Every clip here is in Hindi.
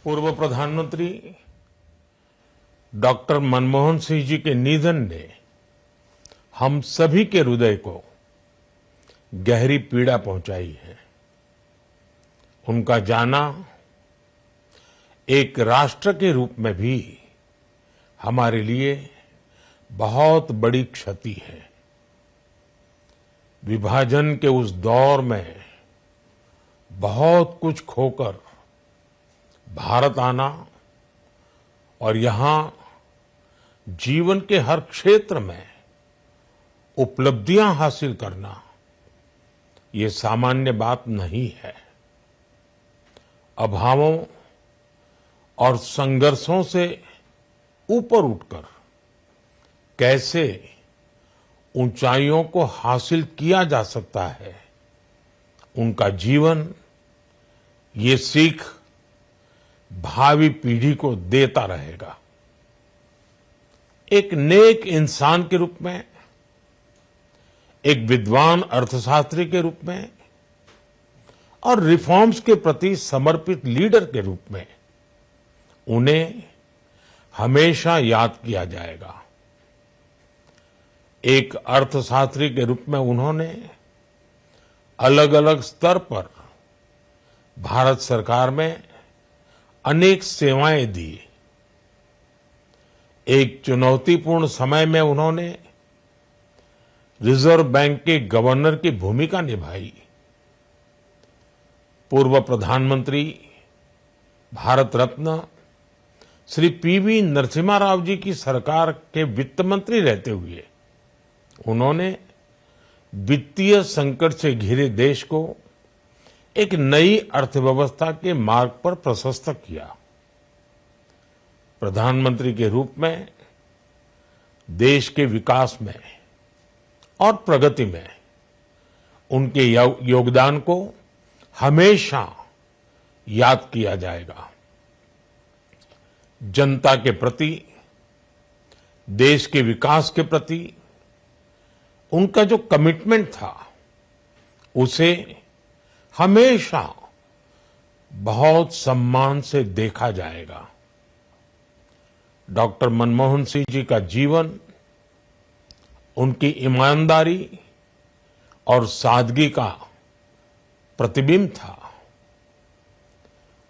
पूर्व प्रधानमंत्री डॉक्टर मनमोहन सिंह जी के निधन ने हम सभी के हृदय को गहरी पीड़ा पहुंचाई है। उनका जाना एक राष्ट्र के रूप में भी हमारे लिए बहुत बड़ी क्षति है। विभाजन के उस दौर में बहुत कुछ खोकर भारत आना और यहां जीवन के हर क्षेत्र में उपलब्धियां हासिल करना ये सामान्य बात नहीं है। अभावों और संघर्षों से ऊपर उठकर कैसे ऊंचाइयों को हासिल किया जा सकता है, उनका जीवन ये सीख भावी पीढ़ी को देता रहेगा। एक नेक इंसान के रूप में, एक विद्वान अर्थशास्त्री के रूप में और रिफॉर्म्स के प्रति समर्पित लीडर के रूप में उन्हें हमेशा याद किया जाएगा। एक अर्थशास्त्री के रूप में उन्होंने अलग अलग स्तर पर भारत सरकार में अनेक सेवाएं दी। एक चुनौतीपूर्ण समय में उन्होंने रिजर्व बैंक के गवर्नर की भूमिका निभाई। पूर्व प्रधानमंत्री भारत रत्न श्री पीवी नरसिम्हा राव जी की सरकार के वित्त मंत्री रहते हुए उन्होंने वित्तीय संकट से घिरे देश को एक नई अर्थव्यवस्था के मार्ग पर प्रशस्त किया। प्रधानमंत्री के रूप में देश के विकास में और प्रगति में उनके योगदान को हमेशा याद किया जाएगा। जनता के प्रति, देश के विकास के प्रति उनका जो कमिटमेंट था उसे हमेशा बहुत सम्मान से देखा जाएगा। डॉक्टर मनमोहन सिंह जी का जीवन उनकी ईमानदारी और सादगी का प्रतिबिंब था।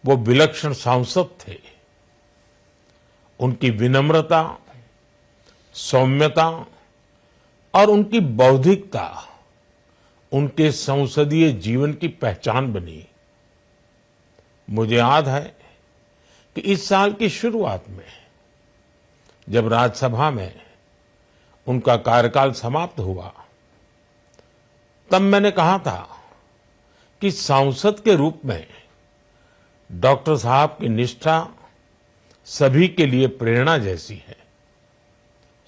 वो विलक्षण सांसद थे। उनकी विनम्रता, सौम्यता और उनकी बौद्धिकता उनके संसदीय जीवन की पहचान बनी। मुझे याद है कि इस साल की शुरुआत में जब राज्यसभा में उनका कार्यकाल समाप्त हुआ, तब मैंने कहा था कि सांसद के रूप में डॉक्टर साहब की निष्ठा सभी के लिए प्रेरणा जैसी है।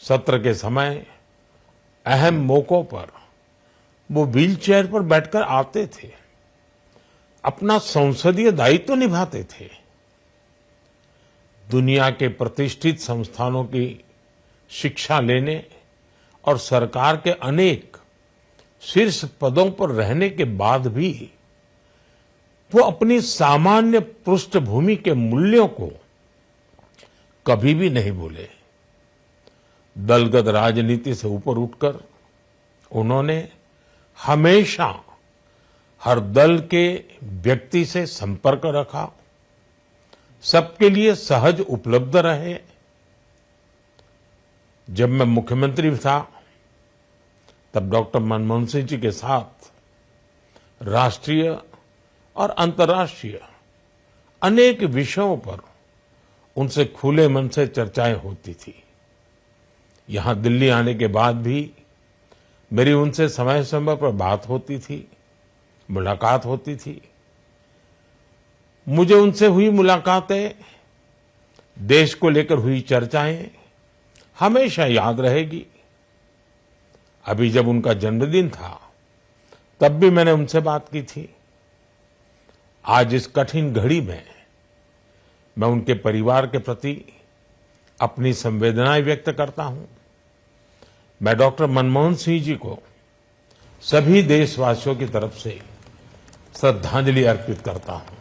सत्र के समय अहम मौकों पर वो व्हीलचेयर पर बैठकर आते थे, अपना संसदीय दायित्व निभाते थे। दुनिया के प्रतिष्ठित संस्थानों की शिक्षा लेने और सरकार के अनेक शीर्ष पदों पर रहने के बाद भी वो अपनी सामान्य पृष्ठभूमि के मूल्यों को कभी भी नहीं भूले। दलगत राजनीति से ऊपर उठकर उन्होंने हमेशा हर दल के व्यक्ति से संपर्क रखा, सबके लिए सहज उपलब्ध रहे। जब मैं मुख्यमंत्री था तब डॉक्टर मनमोहन सिंह जी के साथ राष्ट्रीय और अंतर्राष्ट्रीय अनेक विषयों पर उनसे खुले मन से चर्चाएं होती थी। यहां दिल्ली आने के बाद भी मेरी उनसे समय समय पर बात होती थी, मुलाकात होती थी। मुझे उनसे हुई मुलाकातें, देश को लेकर हुई चर्चाएं हमेशा याद रहेगी। अभी जब उनका जन्मदिन था तब भी मैंने उनसे बात की थी। आज इस कठिन घड़ी में मैं उनके परिवार के प्रति अपनी संवेदनाएं व्यक्त करता हूं। मैं डॉक्टर मनमोहन सिंह जी को सभी देशवासियों की तरफ से श्रद्धांजलि अर्पित करता हूं।